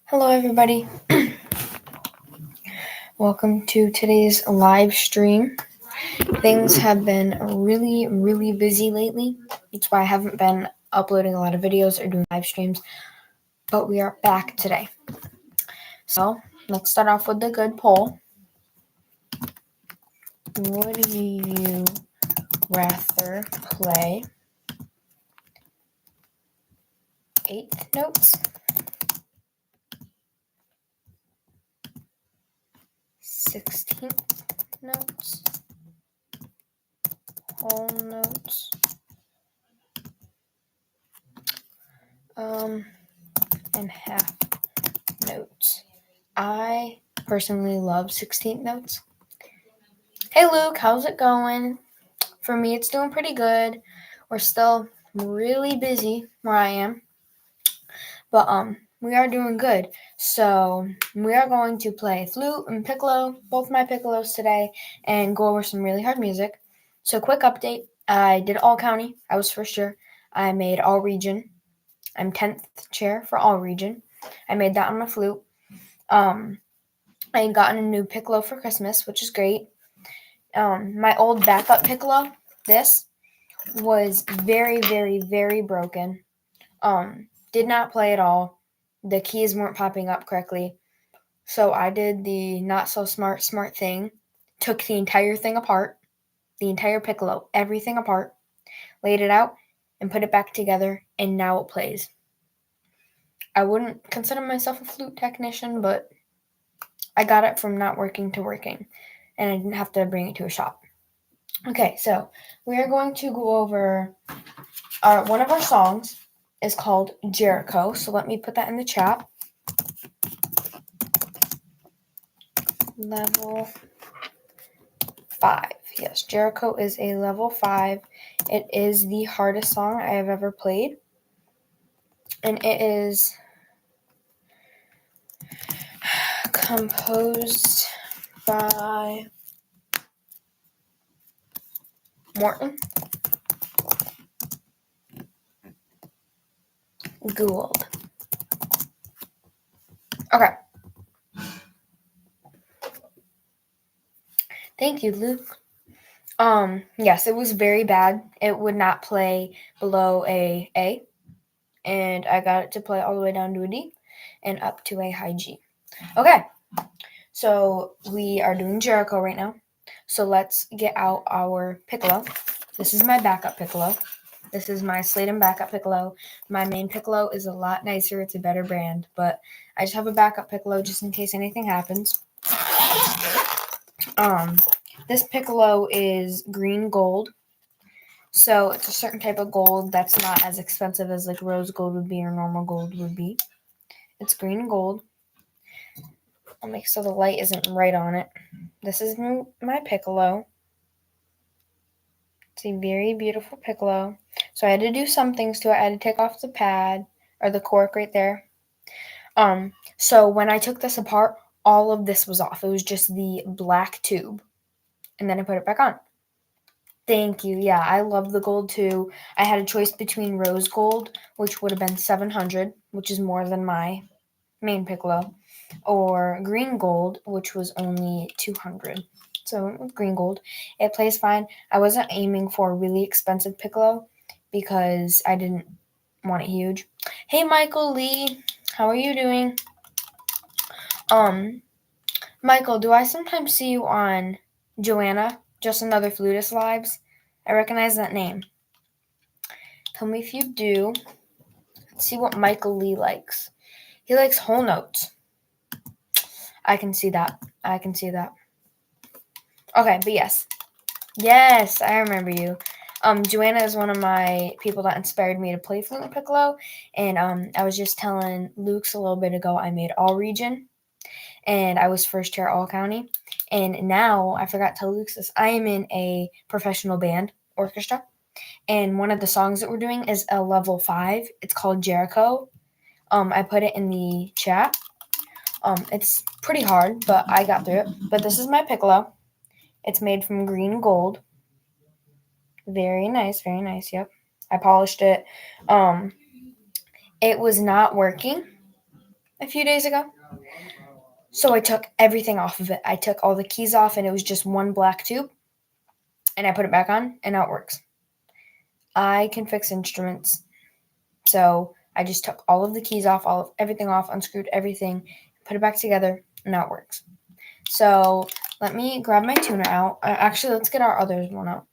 Hello, everybody. Welcome to today's live stream. Things have been really, really busy lately. That's why I haven't been uploading a lot of videos or doing live streams, but we are back today. So, let's start off with the good poll. Would you rather play 8th notes, 16th notes, whole notes, and half notes? I personally love 16th notes. Hey Luke, how's it going? For me, it's doing pretty good. We're still really busy where I am, but we are doing good. So we are going to play flute and piccolo, both my piccolos today, and go over some really hard music. So quick update, I did all county. I was first year. I made all region. I'm 10th chair for all region. I made that on my flute. I had gotten a new piccolo for Christmas, which is great. My old backup piccolo, this was very, very, very broken. Did not play at all. The keys weren't popping up correctly. So I did the not so smart thing. Took the entire thing apart, the entire piccolo, everything apart, laid it out, and put it back together, and now it plays. I wouldn't consider myself a flute technician, but I got it from not working to working, and I didn't have to bring it to a shop. Okay, so we are going to go over one of our songs is called Jericho. So let me put that in the chat. Level 5. Yes, Jericho is a level 5. It is the hardest song I have ever played. And it is composed by Morton Gould. Okay. Thank you, Luke. Yes, it was very bad. It would not play below a A, and I got it to play all the way down to a D and up to a high G. Okay, so we are doing Jericho right now. So let's get out our piccolo. This is my backup piccolo. This is my Sladen backup piccolo. My main piccolo is a lot nicer. It's a better brand, but I just have a backup piccolo just in case anything happens. This piccolo is green gold. So it's a certain type of gold that's not as expensive as like rose gold would be or normal gold would be. It's green gold. I'll make so the light isn't right on it. This is my piccolo. It's a very beautiful piccolo. So I had to do some things to it. I had to take off the pad or the cork right there. So when I took this apart, all of this was off. It was just the black tube. And then I put it back on. Thank you. Yeah, I love the gold too. I had a choice between rose gold, which would have been 700, which is more than my main piccolo, or green gold, which was only 200. So green gold, it plays fine. I wasn't aiming for a really expensive piccolo because I didn't want it huge. Hey, Michael Lee, how are you doing? Michael, do I sometimes see you on Joanna, Just Another Flutist Lives? I recognize that name. Tell me if you do. Let's see what Michael Lee likes. He likes whole notes. I can see that. Okay, but yes. Yes, I remember you. Joanna is one of my people that inspired me to play flute and piccolo, and I was just telling Luke's a little bit ago I made all region, and I was first chair all county, and now I forgot to tell Luke this. I am in a professional band orchestra, and one of the songs that we're doing is a level 5. It's called Jericho. I put it in the chat. It's pretty hard, but I got through it. But this is my piccolo. It's made from green gold. Very nice, yep. I polished it. It was not working. a few days ago. So I took everything off of it. I took all the keys off, and it was just one black tube. And I put it back on, and now it works. I can fix instruments. So I just took all of the keys off, everything off, unscrewed everything, put it back together, and now it works. So let me grab my tuner out. Actually, let's get our other one out.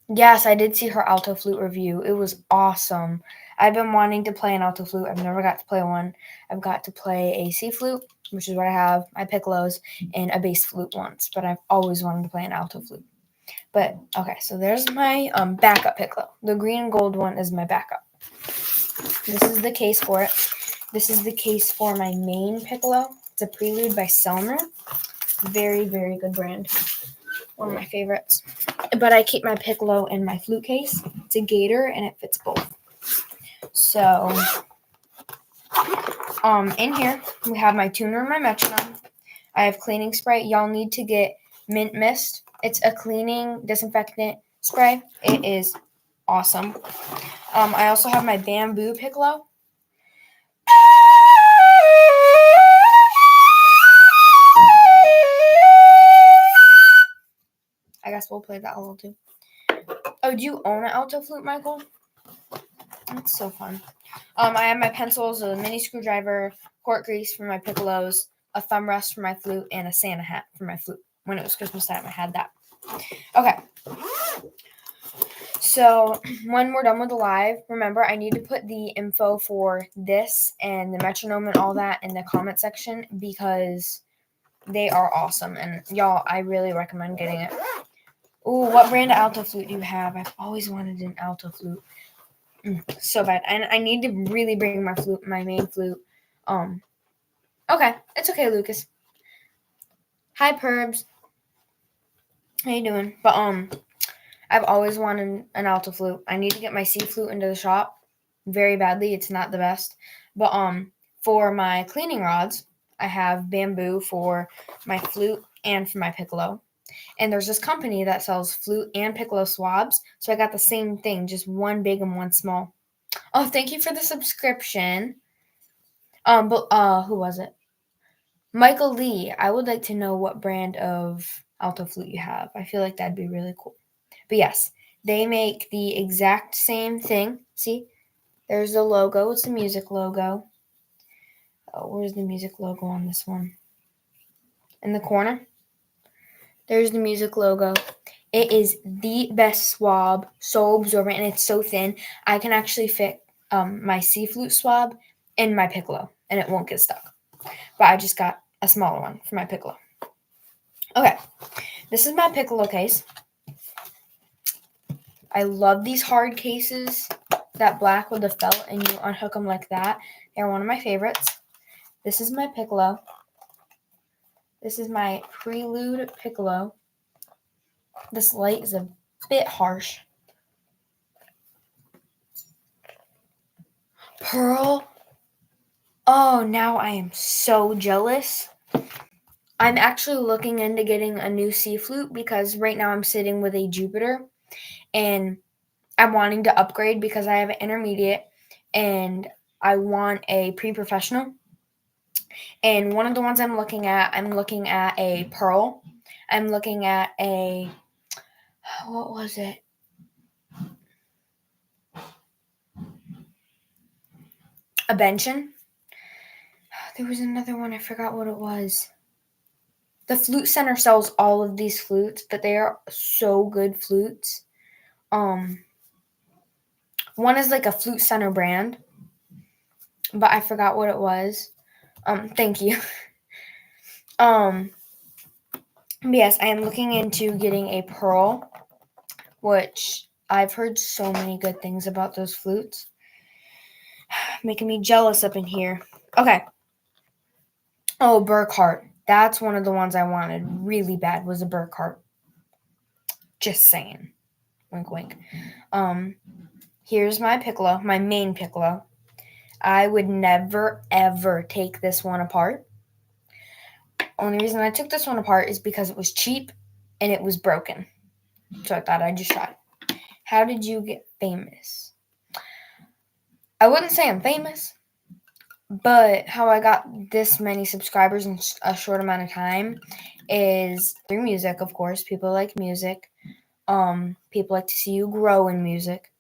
Yes, I did see her alto flute review. It was awesome. I've been wanting to play an alto flute. I've never got to play one. I've got to play a C flute, which is what I have, my piccolos, and a bass flute once, but I've always wanted to play an alto flute. But, okay, so there's my backup piccolo. The green and gold one is my backup. This is the case for it. This is the case for my main piccolo. It's a Prelude by Selmer. Very, very good brand. One of my favorites. But I keep my piccolo in my flute case. It's a gator, and it fits both. So, in here, we have my tuner and my metronome. I have cleaning spray. Y'all need to get Mint Mist. It's a cleaning disinfectant spray. It is awesome. I also have my bamboo piccolo. I guess we'll play that a little too. Oh, do you own an alto flute, Michael? That's so fun. I have my pencils, a mini screwdriver, cork grease for my piccolos, a thumb rest for my flute, and a Santa hat for my flute. When it was Christmas time, I had that. Okay. So when we're done with the live, remember I need to put the info for this and the metronome and all that in the comment section because they are awesome. And y'all, I really recommend getting it. Ooh, what brand of alto flute do you have? I've always wanted an alto flute. So bad. And I need to really bring my flute, my main flute. Okay. It's okay, Lucas. Hi, Perbs. How you doing? But, I've always wanted an alto flute. I need to get my C flute into the shop very badly. It's not the best. But, for my cleaning rods, I have bamboo for my flute and for my piccolo. And there's this company that sells flute and piccolo swabs. So I got the same thing, just one big and one small. Oh, thank you for the subscription. But who was it? Michael Lee. I would like to know what brand of alto flute you have. I feel like that'd be really cool. But yes, they make the exact same thing. See, there's the logo. It's the music logo. Oh, where's the music logo on this one? In the corner. There's the music logo. It is the best swab, so absorbent, and it's so thin. I can actually fit my C flute swab in my piccolo, and it won't get stuck. But I just got a smaller one for my piccolo. Okay, this is my piccolo case. I love these hard cases, that black with the felt, and you unhook them like that. They're one of my favorites. This is my piccolo. This is my Prelude piccolo. This light is a bit harsh. Pearl. Oh, now I am so jealous. I'm actually looking into getting a new C flute because right now I'm sitting with a Jupiter and I'm wanting to upgrade because I have an intermediate and I want a pre-professional. And one of the ones I'm looking at a Pearl. I'm looking at a, what was it? A Benson. There was another one. I forgot what it was. The Flute Center sells all of these flutes, but they are so good flutes. One is like a Flute Center brand, but I forgot what it was. Thank you. Yes, I am looking into getting a Pearl, which I've heard so many good things about those flutes. Making me jealous up in here. Okay. Oh, Burkhart. That's one of the ones I wanted really bad was a Burkhart. Just saying. Wink, wink. Here's my piccolo, my main piccolo. I would never, ever take this one apart. Only reason I took this one apart is because it was cheap and it was broken. So I thought I'd just try. How did you get famous? I wouldn't say I'm famous. But how I got this many subscribers in a short amount of time is through music, of course. People like music. People like to see you grow in music.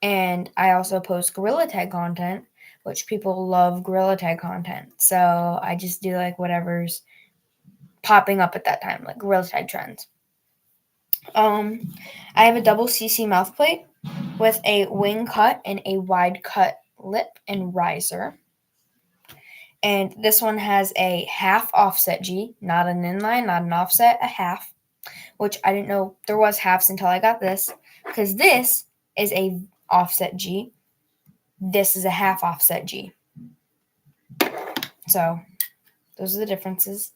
And I also post Gorilla Tag content, which people love Gorilla Tag content. So I just do like whatever's popping up at that time, like Gorilla Tag trends. I have a double CC mouth plate with a wing cut and a wide cut lip and riser. And this one has a half offset G, not an inline, not an offset, a half, which I didn't know there was halves until I got this, because this is a offset G. This is a half offset G. So those are the differences.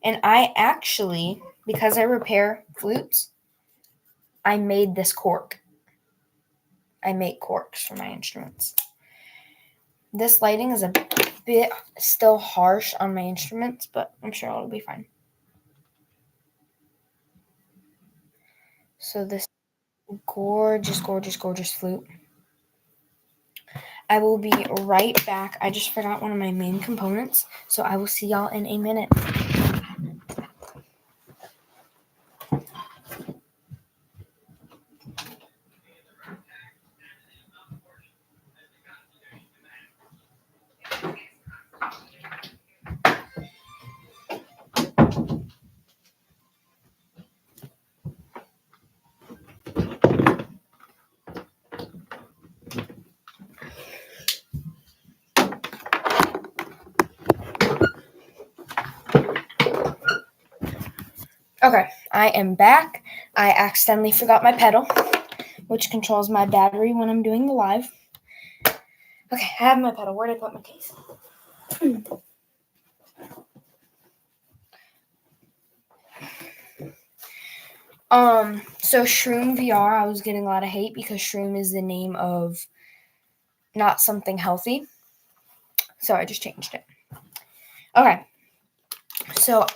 And I actually, because I repair flutes, I made this cork. I make corks for my instruments. This lighting is a bit still harsh on my instruments, but I'm sure it'll be fine. So this gorgeous, gorgeous, gorgeous flute. I will be right back. I just forgot one of my main components, so I will see y'all in a minute. Okay, I am back. I accidentally forgot my pedal, which controls my battery when I'm doing the live. Okay, I have my pedal. Where did I put my case? So Shroom VR, I was getting a lot of hate because Shroom is the name of not something healthy. So I just changed it. Okay. So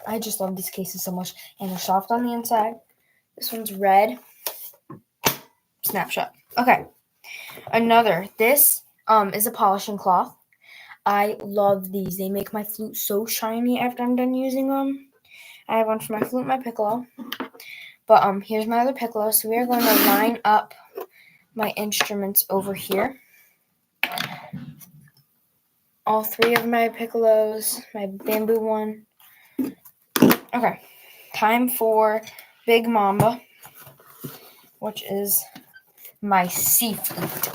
I just love these cases so much. And they're soft on the inside. This one's red. Snapshot. Okay. This is a polishing cloth. I love these. They make my flute so shiny after I'm done using them. I have one for my flute and my piccolo. But here's my other piccolo. So we are going to line up my instruments over here. All three of my piccolos, my bamboo one. Okay, time for Big Mamba, which is my C flute.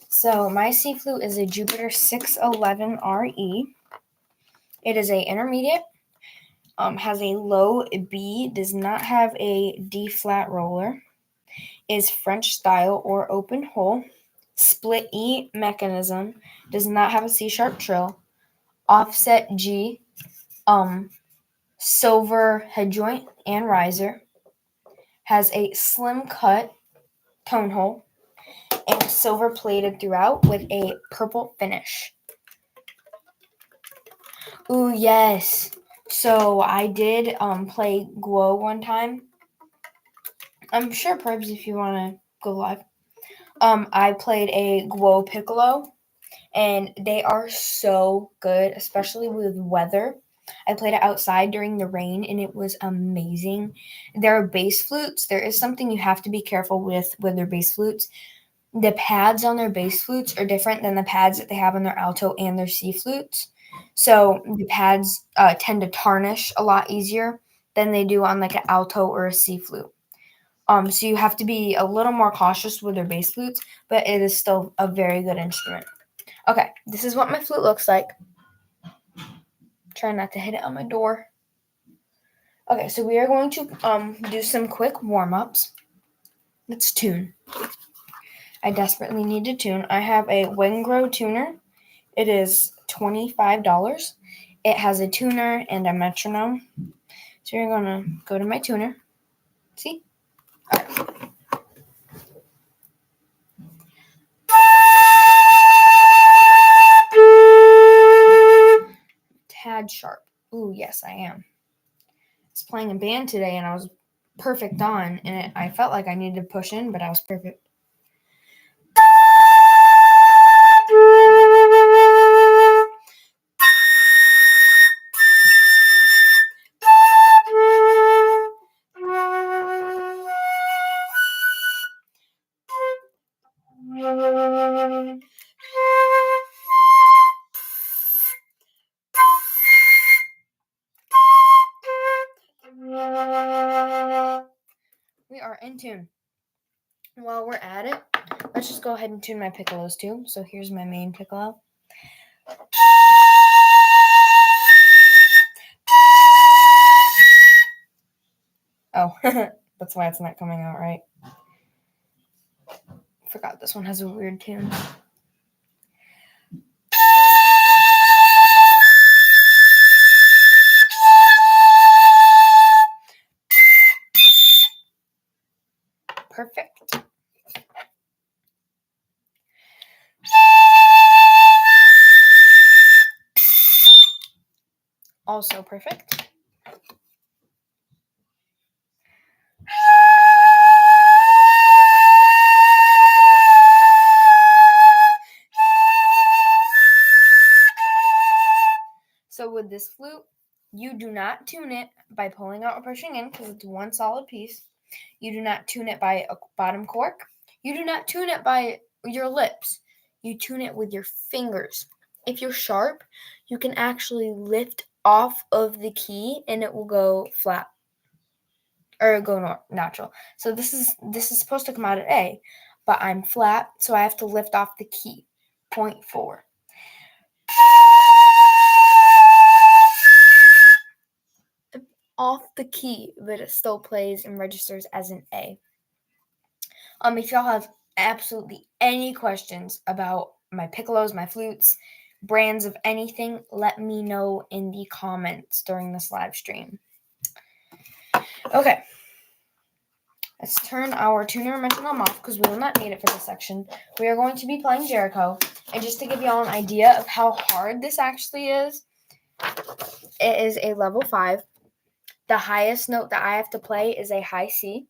So my C flute is a Jupiter 611 RE. It is a intermediate, has a low B, does not have a D flat roller, is French style or open hole, split E mechanism, does not have a C sharp trill, offset G, silver head joint and riser, has a slim cut tone hole, and silver plated throughout with a purple finish. Ooh, yes. So I did play Guo one time. I'm sure, Prebs, if you want to go live. I played a Guo Piccolo, and they are so good, especially with weather. I played it outside during the rain, and it was amazing. There are bass flutes. There is something you have to be careful with their bass flutes. The pads on their bass flutes are different than the pads that they have on their alto and their C flutes. So the pads tend to tarnish a lot easier than they do on like an alto or a C flute. So you have to be a little more cautious with their bass flutes, but it is still a very good instrument. Okay, this is what my flute looks like. Try not to hit it on my door. Okay, so we are going to do some quick warm-ups. Let's tune. I desperately need to tune. I have a Winggrow tuner. It is $25. It has a tuner and a metronome. So you're going to go to my tuner. See? All right. Tad sharp. Ooh, yes, I am. I was playing a band today and I was perfect on, and I felt like I needed to push in, but I was perfect. tune. While we're at it, let's just go ahead and tune my piccolos too. So here's my main piccolo. Oh, that's why it's not coming out right. Forgot this one has a weird tune. Perfect. Also perfect. So with this flute, you do not tune it by pulling out or pushing in because it's one solid piece. You do not tune it by a bottom cork. You do not tune it by your lips. You tune it with your fingers. If you're sharp, you can actually lift off of the key and it will go flat or go natural. So this is supposed to come out at A, but I'm flat, so I have to lift off the key. 0.4. Off the key, but it still plays and registers as an A. If y'all have absolutely any questions about my piccolos, my flutes, brands of anything, let me know in the comments during this live stream. Okay. Let's turn our tuner and metronome off because we will not need it for this section. We are going to be playing Jericho. And just to give y'all an idea of how hard this actually is, it is a level 5. The highest note that I have to play is a high C.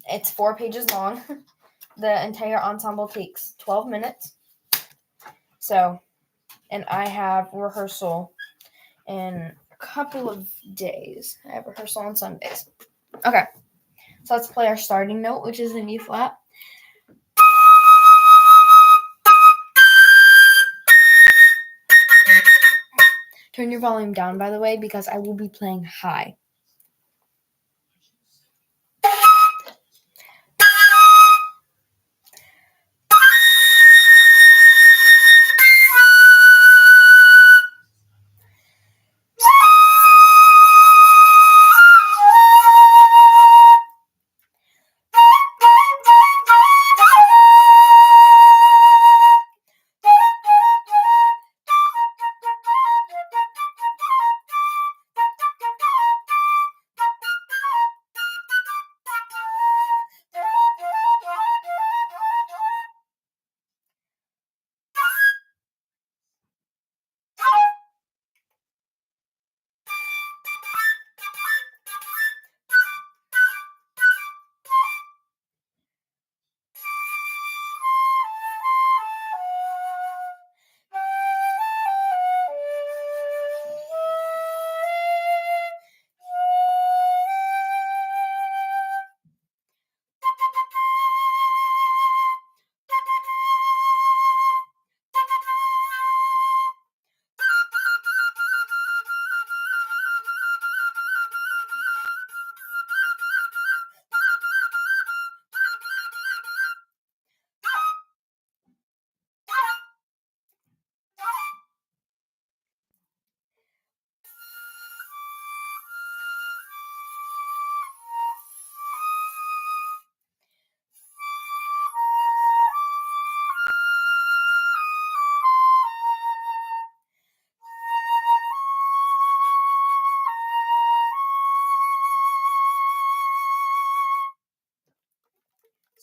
It's 4 pages long. The entire ensemble takes 12 minutes. So, and I have rehearsal in a couple of days. I have rehearsal on Sundays. Okay, so let's play our starting note, which is an E flat. Turn your volume down, by the way, because I will be playing high.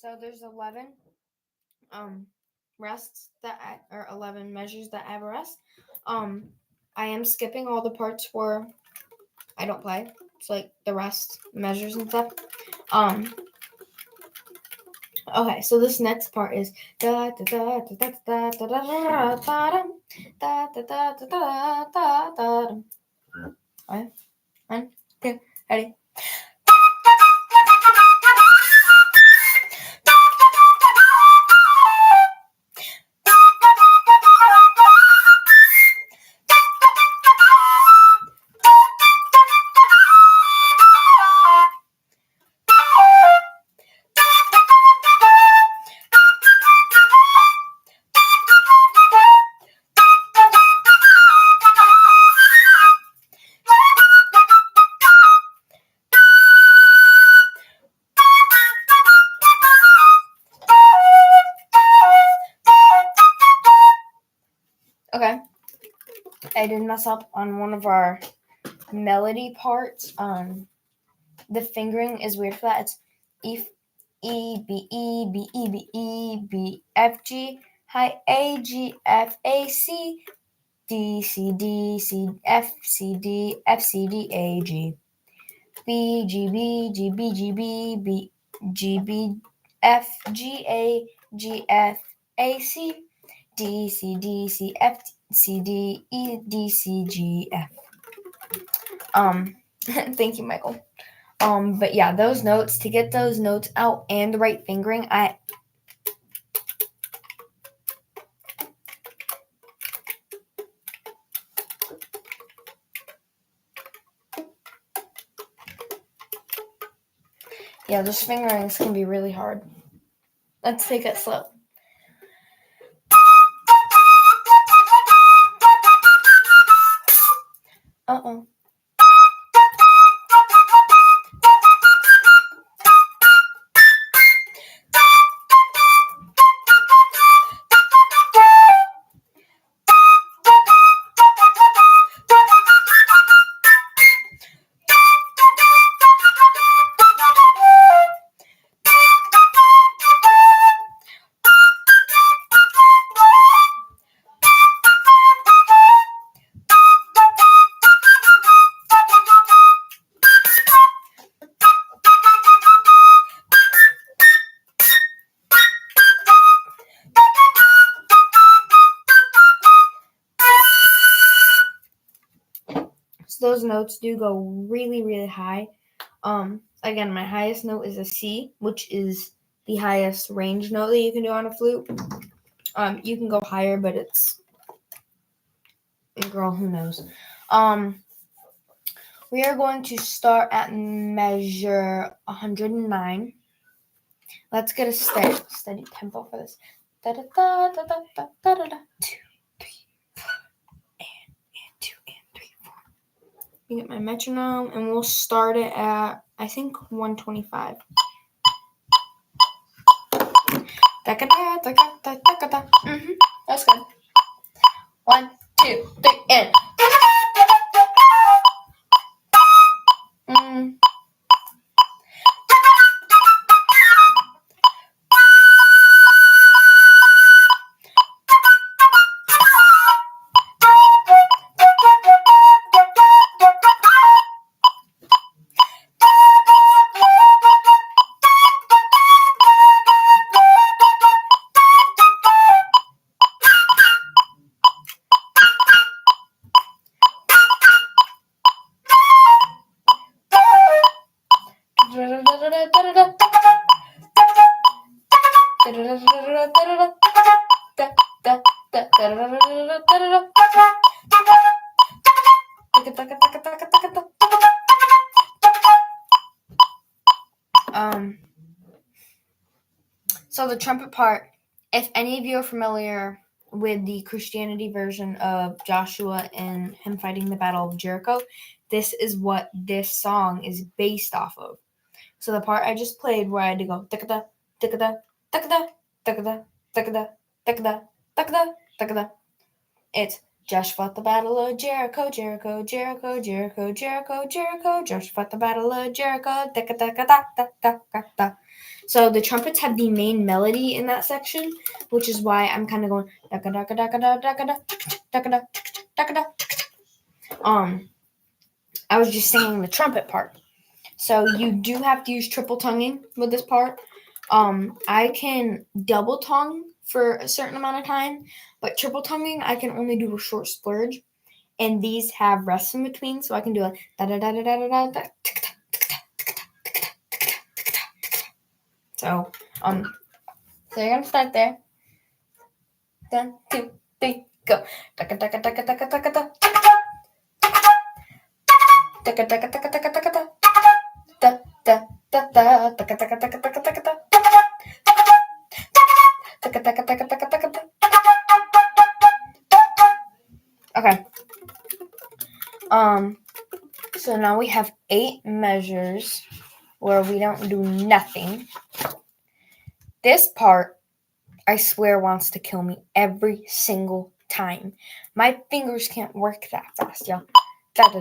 So there's 11 rests or 11 measures that have a rest. I am skipping all the parts where I don't play. It's like the rest measures and stuff. Okay, so this next part is da da da da da da da da da da da da da da da da. Okay, 1, 2, ready. Okay. I did mess up on one of our melody parts. The fingering is weird for that. It's E, B, E, B, E, B, E, B, F, G, high A, G, F, A, C, D, C, D, C, F, C, D, F, C, D, A, G, B, G, B, G, B, G, B, B, G, B, F, G, A, G, F, A, C, D, C, D, C, F, C, D, E, D, C, G, F. Thank you, Michael. But yeah, those notes, to get those notes out and the right fingering, yeah, those fingerings can be really hard. Let's take it slow. Uh-oh. So those notes do go really, really high. Again, my highest note is a C, which is the highest range note that you can do on a flute. You can go higher, but it's, girl, who knows? We are going to start at measure 109. Let's get a steady tempo for this. Da da da da da da da da da. 2, 3, 4, and 2 and 3, 4. You get my metronome, and we'll start it at, I think, 125. That's good. 1, 2, 3, and. So the trumpet part, if any of you are familiar with the Christianity version of Joshua and him fighting the Battle of Jericho, this is what this song is based off of. So the part I just played where I had to go da-ka-da, da-ka-da, da-ka-da, da-ka-da, da-ka-da, da-ka-da, da-ka-da, da-ka-da. It's Joshua fought the Battle of Jericho, Jericho, Jericho, Jericho, Jericho, Jericho. Joshua fought the Battle of Jericho, da-ka-da-ka-da-da-da-da-da. So the trumpets have the main melody in that section, which is why I'm kind of going da-ka-da-ka-da-ka-da, da-ka-da. I was just singing the trumpet part. So you do have to use triple tonguing with this part. I can double tongue for a certain amount of time, but triple tonguing I can only do a short splurge, and these have rests in between, so I can do a da da da da da da da. So so you're gonna start there. 1, 2, 3, go. Taka taka taka taka taka taka. Taka taka taka taka taka taka. Da da da da. Taka taka taka taka taka taka. Taka taka taka taka taka taka. Okay. So now we have 8 measures where we don't do nothing. This part, I swear, wants to kill me every single time. My fingers can't work that fast, y'all. And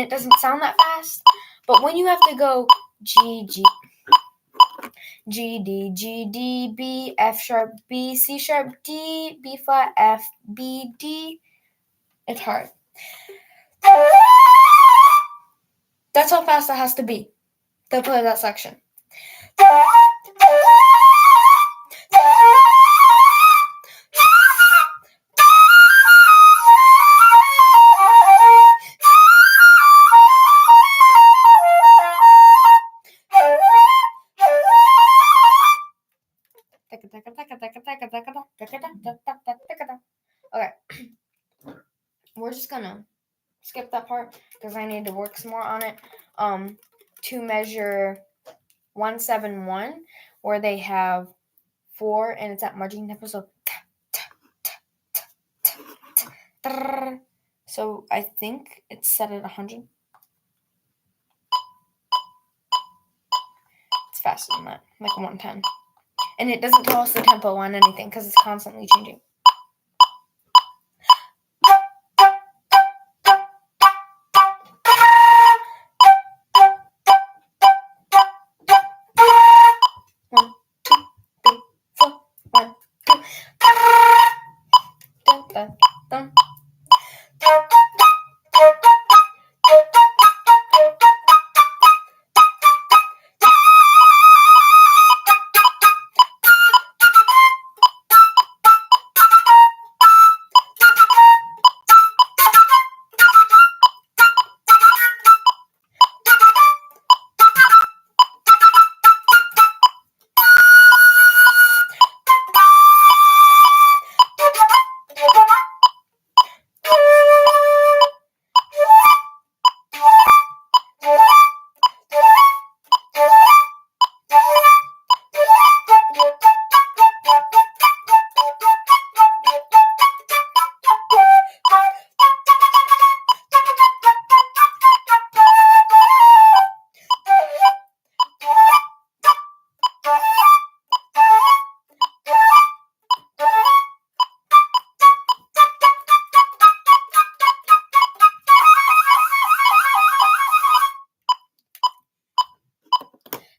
it doesn't sound that fast. But when you have to go G, G, G, D, G, D, B, F sharp, B, C sharp, D, B flat, F, B, D, it's hard. That's how fast it has to be to play that section. Okay. We're just gonna skip that part because I need to work some more on it. To measure 171, where they have 4 and it's at marching tempo, so I think it's set at 100. It's faster than that, like 110. And it doesn't tell us the tempo on anything because it's constantly changing.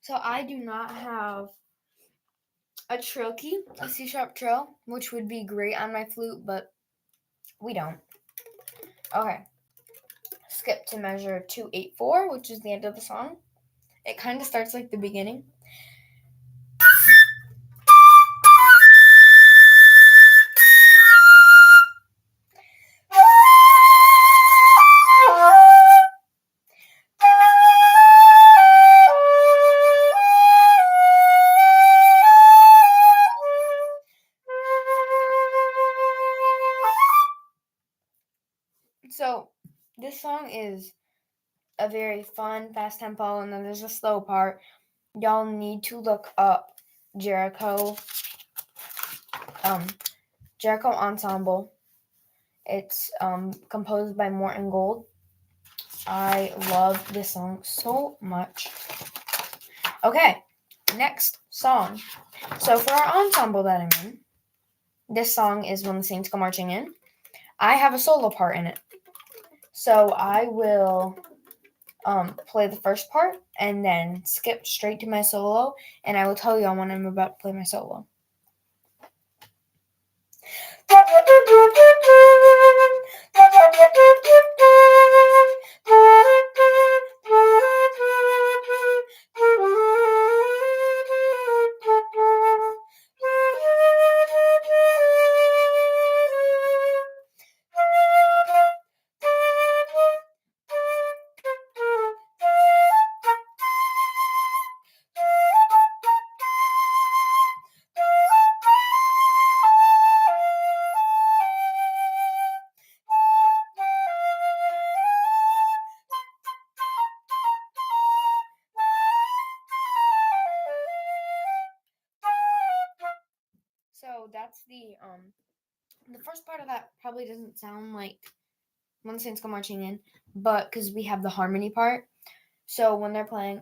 So I do not have a trill key, a C sharp trill, which would be great on my flute, but we don't. Okay. Skip to measure 284, which is the end of the song. It kind of starts like the beginning. So this song is a very fun, fast tempo, and then there's a slow part. Y'all need to look up Jericho Ensemble. It's composed by Morton Gold. I love this song so much. Okay, next song. So for our ensemble that I'm in, this song is When the Saints Go Marching In. I have a solo part in it. So I will play the first part and then skip straight to my solo, and I will tell y'all when I'm about to play my solo. So that's the first part of that probably doesn't sound like When the Saints Go Marching In, but because we have the harmony part. So when they're playing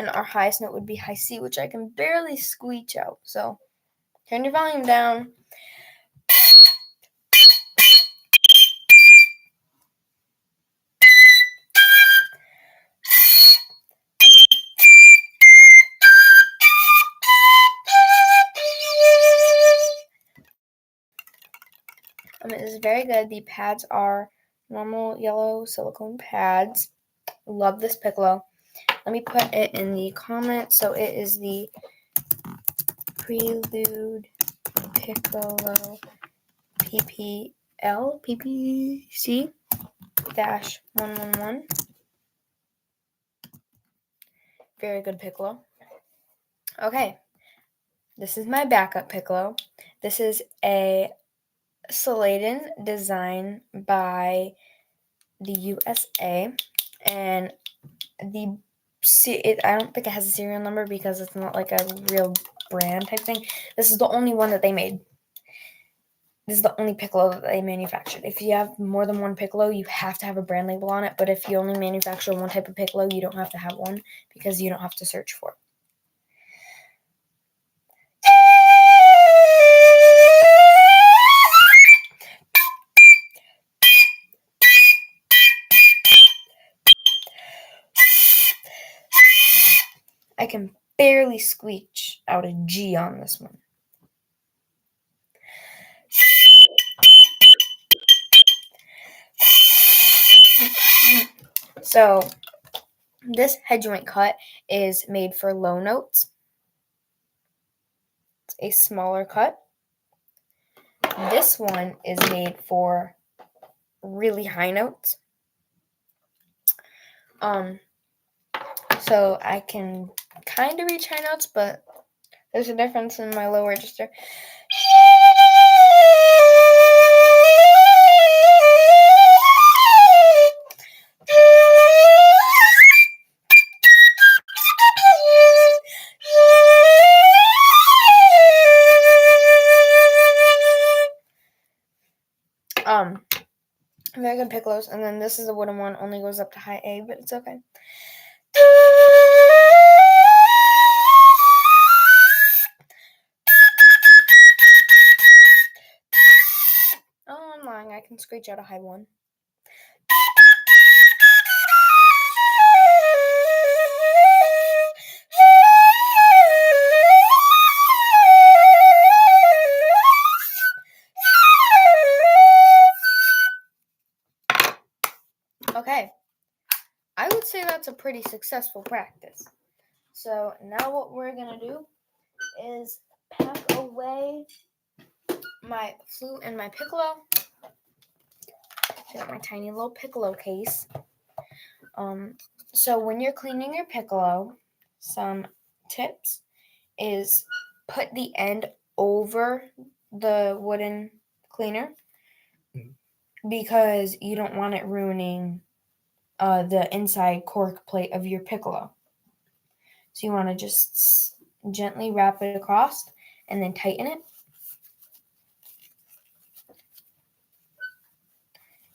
and our highest note would be high C, which I can barely squeak out. So turn your volume down. It is very good. The pads are normal yellow silicone pads. Love this piccolo. Let me put it in the comments. So it is the Prelude Piccolo PPC -111. Very good piccolo. Okay, this is my backup piccolo. This is a Sladen design by the USA, and I don't think it has a serial number because it's not like a real brand type thing. This is the only one that they made. This is the only piccolo that they manufactured. If you have more than one piccolo, you have to have a brand label on it. But if you only manufacture one type of piccolo, you don't have to have one because you don't have to search for it. I can barely squeak out a G on this one. So this head joint cut is made for low notes. It's a smaller cut. This one is made for really high notes. So I can kind of reach high notes, but there's a difference in my low register. Very good piccolos, and then this is a wooden one, only goes up to high A, but it's okay. Oh, I'm lying. I can screech out a high one. Okay, I would say that's a pretty successful practice. So now what we're going to do is pack away my flute and my piccolo. I got my tiny little piccolo case. So when you're cleaning your piccolo, some tips is put the end over the wooden cleaner because you don't want it ruining the inside cork plate of your piccolo. So you want to just gently wrap it across and then tighten it.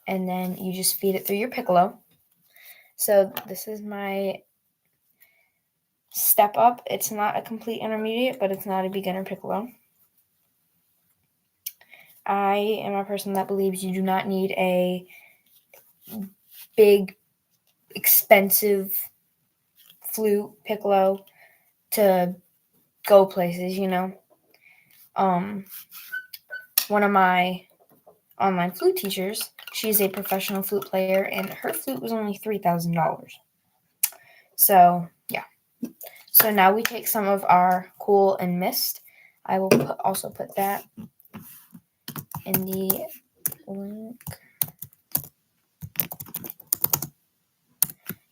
And then you just feed it through your piccolo. So this is my step up. It's not a complete intermediate, but it's not a beginner piccolo. I am a person that believes you do not need a big, expensive flute piccolo to go places, you know. One of my online flute teachers, she's a professional flute player, and her flute was only $3,000. So, yeah. So now we take some of our Cool and Mist. I will also put that in the link.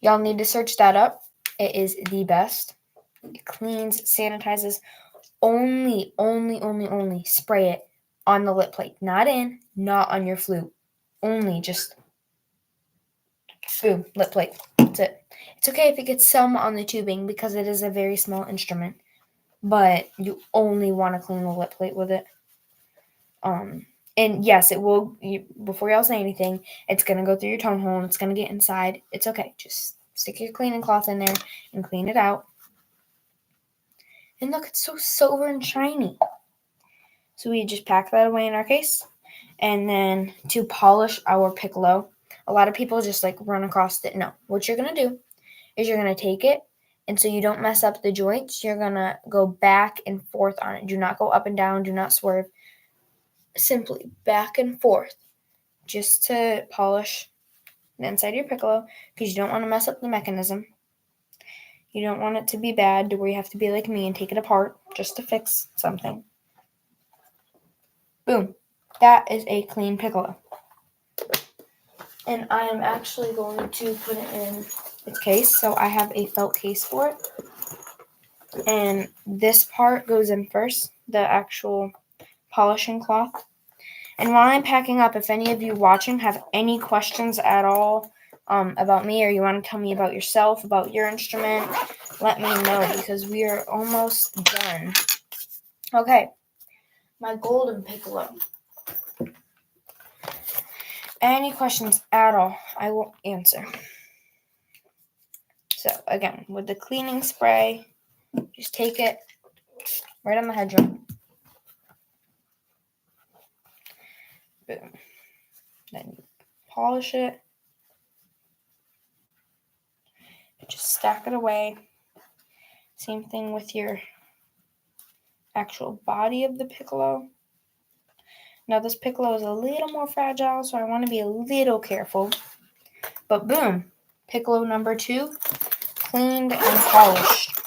Y'all need to search that up. It is the best. It cleans, sanitizes. Only spray it on the lip plate. Not on your flute. Only just boom, lip plate. That's it. It's okay if it gets some on the tubing because it is a very small instrument. But you only want to clean the lip plate with it. And yes, it will, before y'all say anything, it's going to go through your tone hole and it's going to get inside. It's okay. Just stick your cleaning cloth in there and clean it out. And look, it's so silver and shiny. So we just pack that away in our case. And then to polish our piccolo, a lot of people just like run across it. No, what you're going to do is you're going to take it, and so you don't mess up the joints, you're going to go back and forth on it. Do not go up and down. Do not swerve. Simply back and forth just to polish the inside of your piccolo, because you don't want to mess up the mechanism. You don't want it to be bad to where you have to be like me and take it apart just to fix something. Boom. That is a clean piccolo. And I am actually going to put it in its case. So I have a felt case for it. And this part goes in first, the actual polishing cloth. And while I'm packing up, if any of you watching have any questions at all about me, or you want to tell me about yourself, about your instrument, let me know, because we are almost done. Okay, my golden piccolo. Any questions at all, I will answer. So again, with the cleaning spray, just take it right on the head joint. Boom. Then you polish it. Just stack it away. Same thing with your actual body of the piccolo. Now this piccolo is a little more fragile, so I want to be a little careful. But boom, piccolo number 2, cleaned and polished.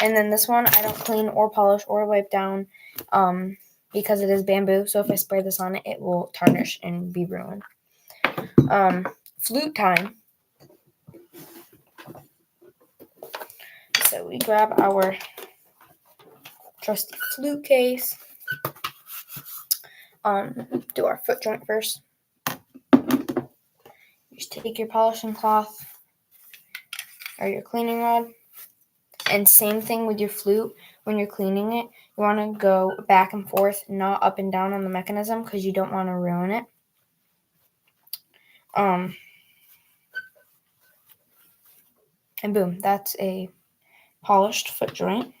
And then this one, I don't clean or polish or wipe down because it is bamboo. So if I spray this on it, it will tarnish and be ruined. Flute time. So we grab our trusty flute case. Do our foot joint first. Just take your polishing cloth or your cleaning rod. And same thing with your flute. When you're cleaning it, you want to go back and forth, not up and down on the mechanism, because you don't want to ruin it. And boom, that's a polished foot joint.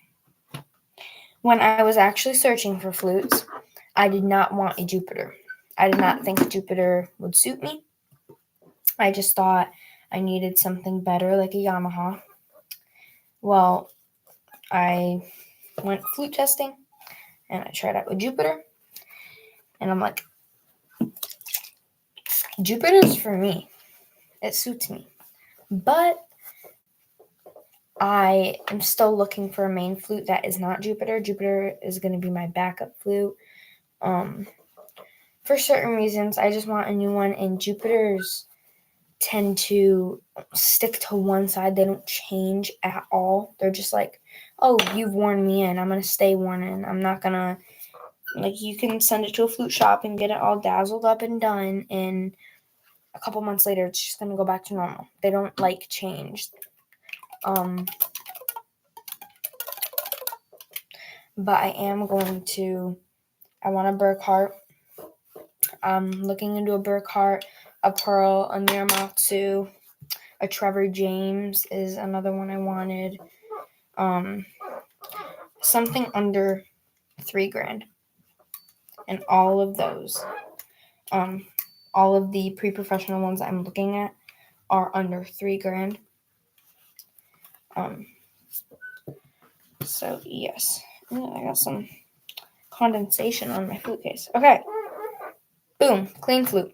When I was actually searching for flutes, I did not want a Jupiter. I did not think a Jupiter would suit me. I just thought I needed something better, like a Yamaha. Well, I went flute testing, and I tried out a Jupiter, and I'm like, Jupiter's for me. It suits me. But I am still looking for a main flute that is not Jupiter. Jupiter is going to be my backup flute. For certain reasons, I just want a new one, and Jupiters tend to stick to one side. They don't change at all. They're just like, oh, you've worn me in. I'm going to stay worn in. I'm not going to, like, you can send it to a flute shop and get it all dazzled up and done, and a couple months later, it's just going to go back to normal. They don't, like, change. But I am going to, I want a Burkhart. I'm looking into a Burkhart, a Pearl, a Miramatsu, a Trevor James is another one I wanted. Something under $3,000. And all of those, all of the pre-professional ones I'm looking at are under $3,000. So yes, I got some condensation on my flute case. Okay, boom, clean flute.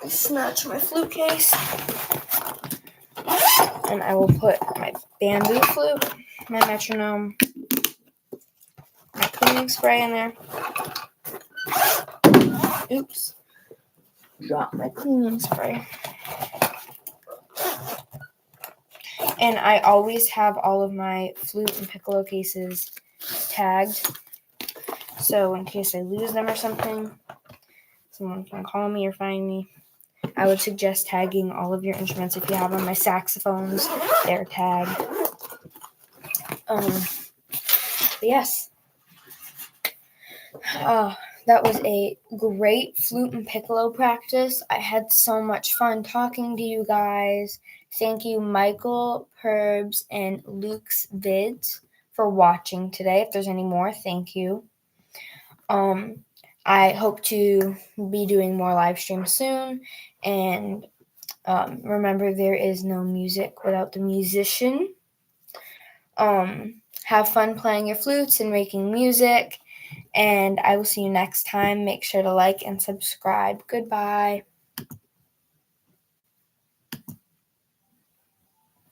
Snatch my flute case, and I will put my bamboo flute, my metronome, my cleaning spray in there. Oops, drop my cleaning spray. And I always have all of my flute and piccolo cases tagged, so in case I lose them or something, someone can call me or find me. I would suggest tagging all of your instruments. If you have them, my saxophones, they're tagged. But yes. That was a great flute and piccolo practice. I had so much fun talking to you guys, Thank you, Michael, Perbs, and Luke's Vids for watching today. If there's any more, thank you. I hope to be doing more live streams soon. And remember, there is no music without the musician. Have fun playing your flutes and making music. And I will see you next time. Make sure to like and subscribe. Goodbye.